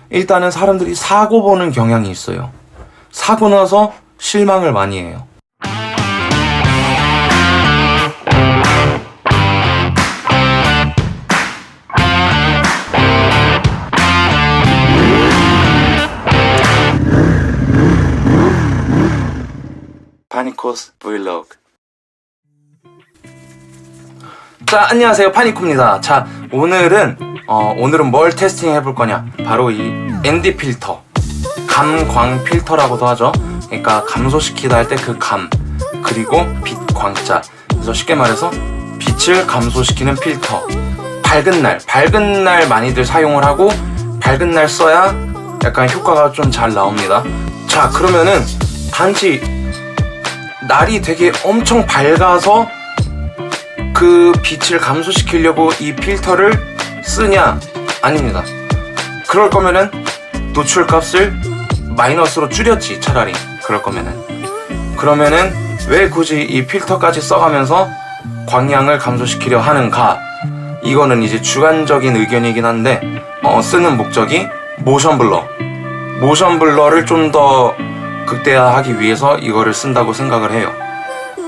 일단은 사람들이 사고 보는 경향이 있어요. 사고 나서 실망을 많이 해요. 파니코스 브이로그. 자, 안녕하세요, 파니코입니다. 자, 오늘은 뭘 테스팅 해볼 거냐, 바로 이 ND 필터, 감광 필터라고도 하죠. 그러니까 감소시키다 할 때 그 감, 그리고 빛 광자. 그래서 쉽게 말해서 빛을 감소시키는 필터. 밝은 날 많이들 사용을 하고, 밝은 날 써야 약간 효과가 좀 잘 나옵니다. 자, 그러면은 단지 날이 되게 엄청 밝아서 그 빛을 감소시키려고 이 필터를 쓰냐? 아닙니다. 그럴 거면은 노출값을 마이너스로 줄였지, 차라리. 그러면은 왜 굳이 이 필터까지 써가면서 광량을 감소시키려 하는가? 이거는 이제 주관적인 의견이긴 한데, 쓰는 목적이 모션 블러를 좀 더 극대화하기 위해서 이거를 쓴다고 생각을 해요,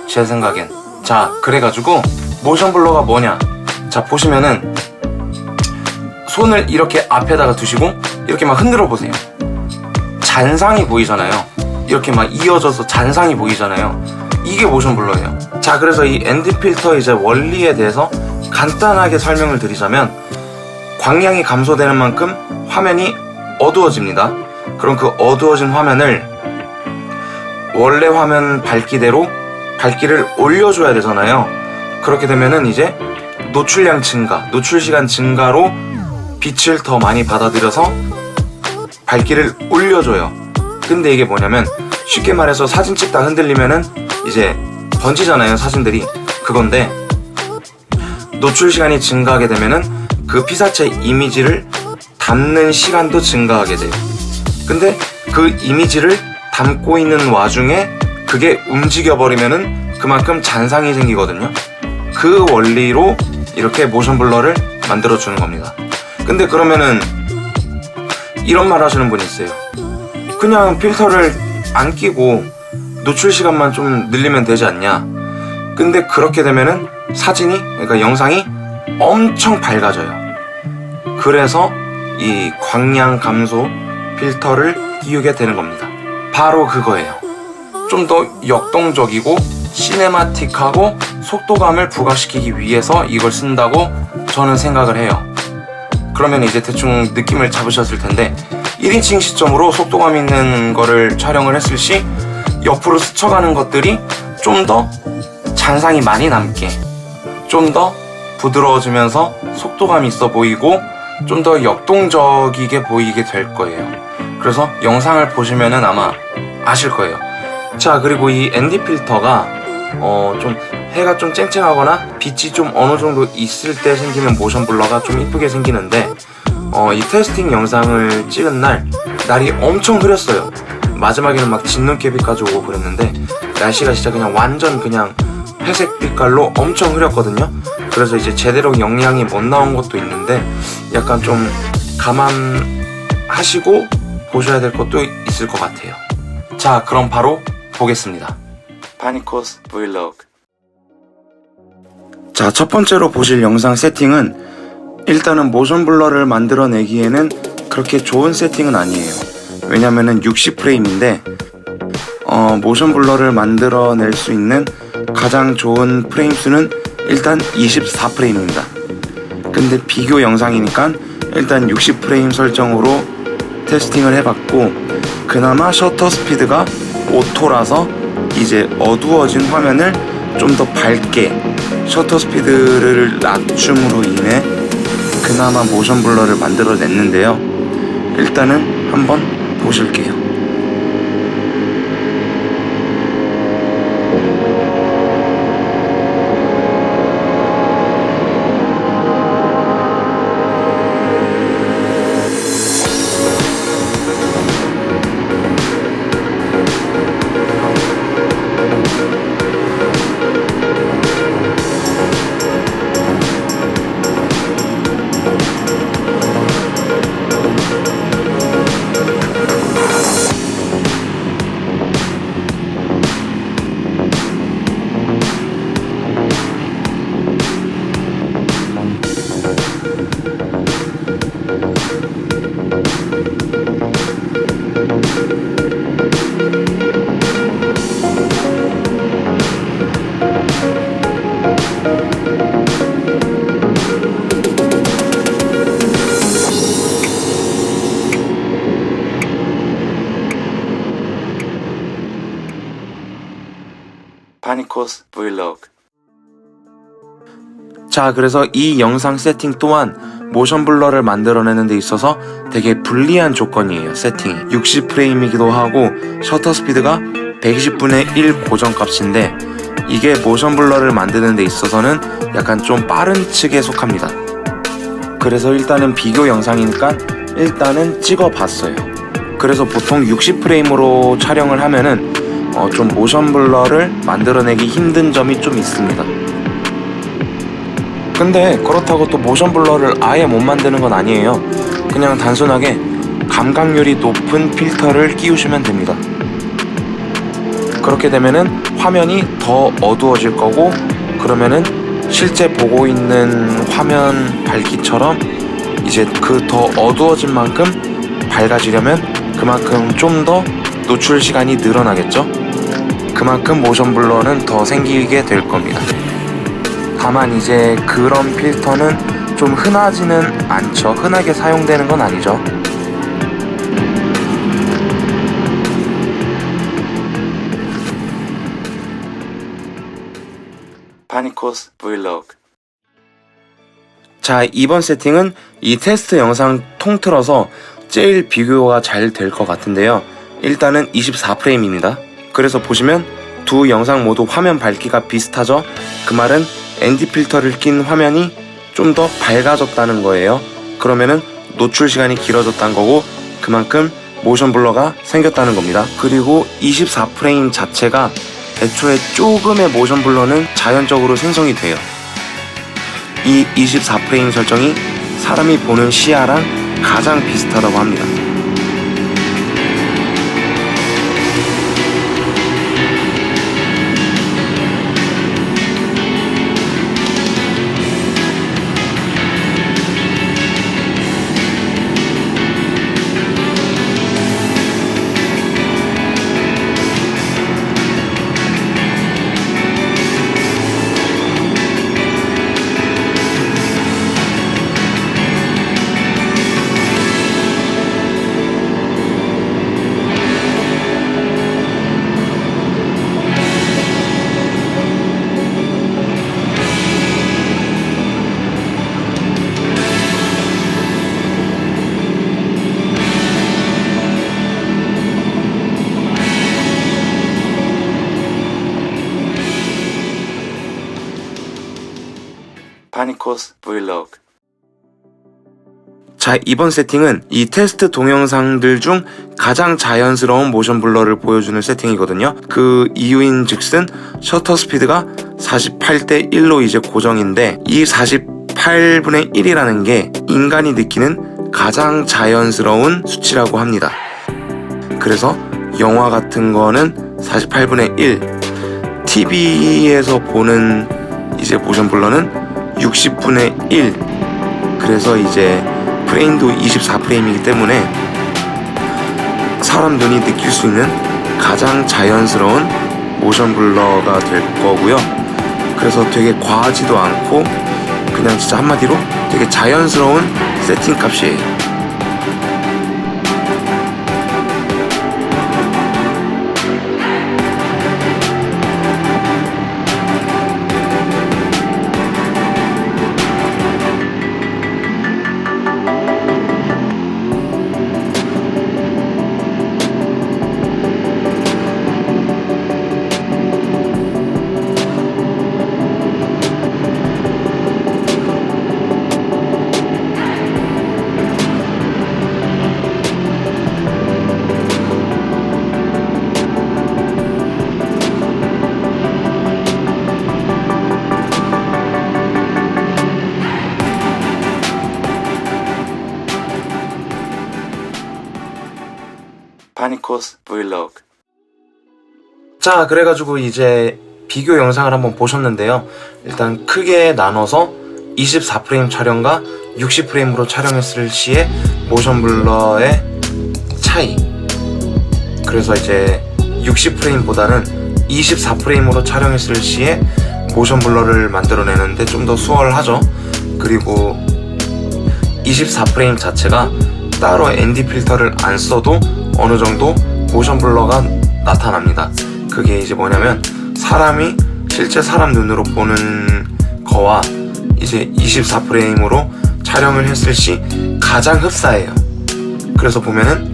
제 생각엔. 자, 그래가지고 모션 블러가 뭐냐? 자, 보시면은 손을 이렇게 앞에다가 두시고 이렇게 막 흔들어 보세요. 잔상이 보이잖아요. 이렇게 막 이어져서 잔상이 보이잖아요. 이게 모션 블러예요. 자, 그래서 이 ND 필터 이제 원리에 대해서 간단하게 설명을 드리자면, 광량이 감소되는 만큼 화면이 어두워집니다. 그럼 그 어두워진 화면을 원래 화면 밝기대로 밝기를 올려줘야 되잖아요. 그렇게 되면은 이제 노출량 증가, 노출 시간 증가로 빛을 더 많이 받아들여서 밝기를 올려줘요. 근데 이게 뭐냐면, 쉽게 말해서 사진 찍다 흔들리면은 이제 번지잖아요, 사진들이. 그건데 노출 시간이 증가하게 되면은 그 피사체 이미지를 담는 시간도 증가하게 돼요. 근데 그 이미지를 담고 있는 와중에 그게 움직여버리면은 그만큼 잔상이 생기거든요. 그 원리로 이렇게 모션 블러를 만들어주는 겁니다. 근데 그러면은 이런 말 하시는 분이 있어요. 그냥 필터를 안 끼고 노출 시간만 좀 늘리면 되지 않냐? 근데 그렇게 되면은 그러니까 영상이 엄청 밝아져요. 그래서 이 광량 감소 필터를 띄우게 되는 겁니다. 바로 그거예요. 좀 더 역동적이고 시네마틱하고 속도감을 부각시키기 위해서 이걸 쓴다고 저는 생각을 해요. 그러면 이제 대충 느낌을 잡으셨을 텐데, 1인칭 시점으로 속도감 있는 거를 촬영을 했을 시 옆으로 스쳐가는 것들이 좀 더 잔상이 많이 남게, 좀 더 부드러워지면서 속도감 있어 보이고 좀 더 역동적이게 보이게 될 거예요. 그래서 영상을 보시면은 아마 아실 거예요. 자, 그리고 이 ND 필터가 좀 해가 좀 쨍쨍하거나 빛이 좀 어느 정도 있을 때 생기는 모션 블러가 좀 이쁘게 생기는데, 이 테스팅 영상을 찍은 날이 엄청 흐렸어요. 마지막에는 막 진눈깨비까지 오고 그랬는데, 날씨가 진짜 그냥 완전 그냥 회색 빛깔로 엄청 흐렸거든요. 그래서 이제 제대로 영양이 못 나온 것도 있는데, 약간 좀 감안하시고 보셔야 될 것도 있을 것 같아요. 자, 그럼 바로 보겠습니다. 파니코스 브이로그. 자, 첫 번째로 보실 영상 세팅은 일단은 모션 블러를 만들어내기에는 그렇게 좋은 세팅은 아니에요. 왜냐면은 60프레임인데 모션 블러를 만들어낼 수 있는 가장 좋은 프레임 수는 일단 24프레임입니다. 근데 비교 영상이니까 일단 60프레임 설정으로 테스팅을 해봤고, 그나마 셔터 스피드가 오토라서 이제 어두워진 화면을 좀 더 밝게 셔터 스피드를 낮춤으로 인해 그나마 모션 블러를 만들어냈는데요. 일단은 한번 보실게요. 파니코스 브이로그. 자, 그래서 이 영상 세팅 또한 모션 블러를 만들어내는 데 있어서 되게 불리한 조건이에요. 세팅이 60프레임이기도 하고 셔터 스피드가 120분의 1 고정값인데, 이게 모션 블러를 만드는 데 있어서는 약간 좀 빠른 측에 속합니다. 그래서 일단은 비교 영상이니까 일단은 찍어봤어요. 그래서 보통 60프레임으로 촬영을 하면은 좀 모션 블러를 만들어내기 힘든 점이 좀 있습니다. 근데 그렇다고 또 모션 블러를 아예 못 만드는 건 아니에요. 그냥 단순하게 감각률이 높은 필터를 끼우시면 됩니다. 그렇게 되면은 화면이 더 어두워질 거고, 그러면은 실제 보고 있는 화면 밝기처럼 이제 그 더 어두워진 만큼 밝아지려면 그만큼 좀 더 노출 시간이 늘어나겠죠? 그만큼 모션 블러는 더 생기게 될 겁니다. 다만 이제 그런 필터는 좀 흔하지는 않죠. 흔하게 사용되는 건 아니죠. 파니코스 브이로그. 자, 이번 세팅은 이 테스트 영상 통틀어서 제일 비교가 잘 될 것 같은데요. 일단은 24프레임입니다. 그래서 보시면 두 영상 모두 화면 밝기가 비슷하죠? 그 말은 ND 필터를 낀 화면이 좀 더 밝아졌다는 거예요. 그러면은 노출 시간이 길어졌다는 거고, 그만큼 모션 블러가 생겼다는 겁니다. 그리고 24프레임 자체가 애초에 조금의 모션 블러는 자연적으로 생성이 돼요. 이 24프레임 설정이 사람이 보는 시야랑 가장 비슷하다고 합니다. 파니코스 브이로그. 자, 이번 세팅은 이 테스트 동영상들 중 가장 자연스러운 모션 블러를 보여주는 세팅이거든요. 그 이유인 즉슨 셔터 스피드가 48대 1로 이제 고정인데, 이 48분의 1이라는 게 인간이 느끼는 가장 자연스러운 수치라고 합니다. 그래서 영화 같은 거는 48분의 1, TV에서 보는 이제 모션 블러는 60분의 1. 그래서 이제 프레임도 24프레임이기 때문에 사람 눈이 느낄 수 있는 가장 자연스러운 모션 블러가 될 거고요. 그래서 되게 과하지도 않고 그냥 진짜 한마디로 되게 자연스러운 세팅 값이에요. 파니코스 브이로그. 자, 그래가지고 이제 비교 영상을 한번 보셨는데요. 일단 크게 나눠서 24프레임 촬영과 60프레임으로 촬영했을 시에 모션 블러의 차이. 그래서 이제 60프레임보다는 24프레임으로 촬영했을 시에 모션 블러를 만들어내는데 좀 더 수월하죠. 그리고 24프레임 자체가 따로 ND 필터를 안 써도 어느 정도 모션 블러가 나타납니다. 그게 이제 뭐냐면 사람이 실제 사람 눈으로 보는 거와 이제 24프레임으로 촬영을 했을 시 가장 흡사해요. 그래서 보면은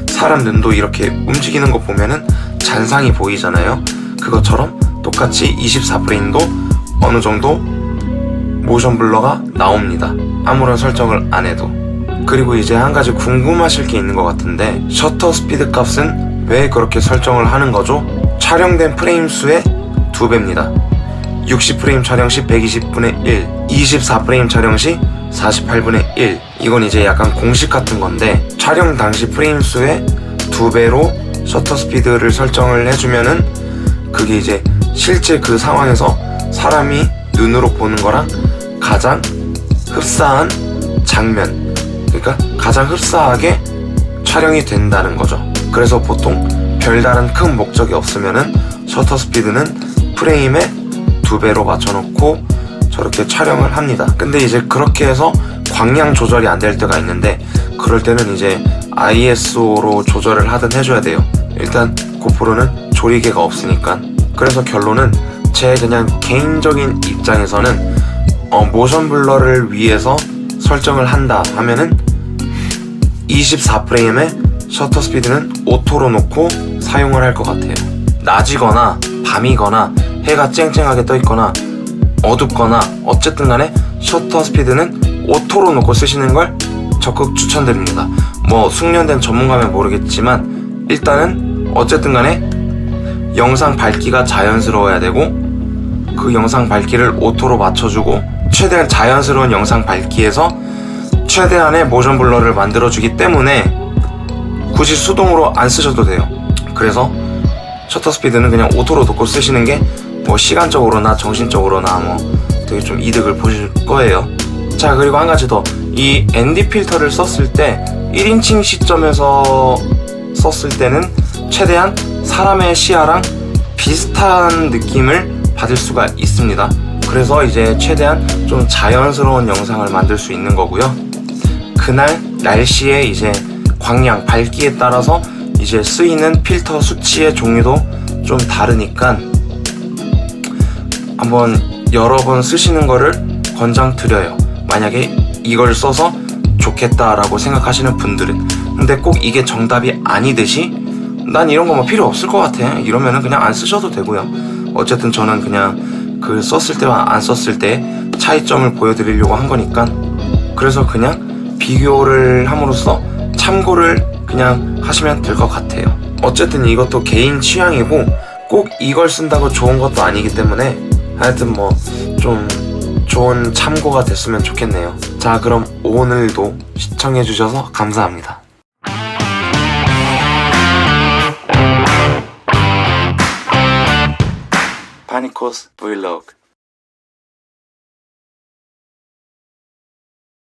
사람 눈도 이렇게 움직이는 거 보면은 잔상이 보이잖아요. 그것처럼 똑같이 24프레임도 어느 정도 모션 블러가 나옵니다. 아무런 설정을 안 해도. 그리고 이제 한 가지 궁금하실 게 있는 것 같은데, 셔터 스피드 값은 왜 그렇게 설정을 하는 거죠? 촬영된 프레임 수의 2배입니다. 60프레임 촬영 시 120분의 1, 24프레임 촬영 시 48분의 1. 이건 이제 약간 공식 같은 건데, 촬영 당시 프레임 수의 2배로 셔터 스피드를 설정을 해주면은 그게 이제 실제 그 상황에서 사람이 눈으로 보는 거랑 가장 흡사한 장면, 그러니까 가장 흡사하게 촬영이 된다는 거죠. 그래서 보통 별다른 큰 목적이 없으면은 셔터 스피드는 프레임에 2배로 맞춰놓고 저렇게 촬영을 합니다. 근데 이제 그렇게 해서 광량 조절이 안 될 때가 있는데, 그럴 때는 이제 ISO로 조절을 하든 해줘야 돼요. 일단 고프로는 조리개가 없으니까. 그래서 결론은 제 그냥 개인적인 입장에서는 모션 블러를 위해서 설정을 한다 하면은 24프레임에 셔터 스피드는 오토로 놓고 사용을 할 것 같아요. 낮이거나 밤이거나 해가 쨍쨍하게 떠 있거나 어둡거나 어쨌든 간에 셔터 스피드는 오토로 놓고 쓰시는 걸 적극 추천드립니다. 뭐 숙련된 전문가면 모르겠지만 일단은 어쨌든 간에 영상 밝기가 자연스러워야 되고, 그 영상 밝기를 오토로 맞춰주고 최대한 자연스러운 영상 밝기에서 최대한의 모션 블러를 만들어주기 때문에 굳이 수동으로 안 쓰셔도 돼요. 그래서 셔터 스피드는 그냥 오토로 놓고 쓰시는 게 뭐 시간적으로나 정신적으로나 뭐 되게 좀 이득을 보실 거예요. 자, 그리고 한 가지 더. 이 ND 필터를 썼을 때 1인칭 시점에서 썼을 때는 최대한 사람의 시야랑 비슷한 느낌을 받을 수가 있습니다. 그래서 이제 최대한 좀 자연스러운 영상을 만들 수 있는 거고요. 그날 날씨에 이제 광량, 밝기에 따라서 이제 쓰이는 필터 수치의 종류도 좀 다르니까 한번 여러 번 쓰시는 거를 권장드려요. 만약에 이걸 써서 좋겠다라고 생각하시는 분들은. 근데 꼭 이게 정답이 아니듯이 난 이런 거 뭐 필요 없을 것 같아 이러면은 그냥 안 쓰셔도 되고요. 어쨌든 저는 그냥 그 썼을 때와 안 썼을 때 차이점을 보여드리려고 한 거니까. 그래서 그냥 비교를 함으로써 참고를 그냥 하시면 될 것 같아요. 어쨌든 이것도 개인 취향이고 꼭 이걸 쓴다고 좋은 것도 아니기 때문에 하여튼 뭐 좀 좋은 참고가 됐으면 좋겠네요. 자, 그럼 오늘도 시청해주셔서 감사합니다. 파니코스 브이로그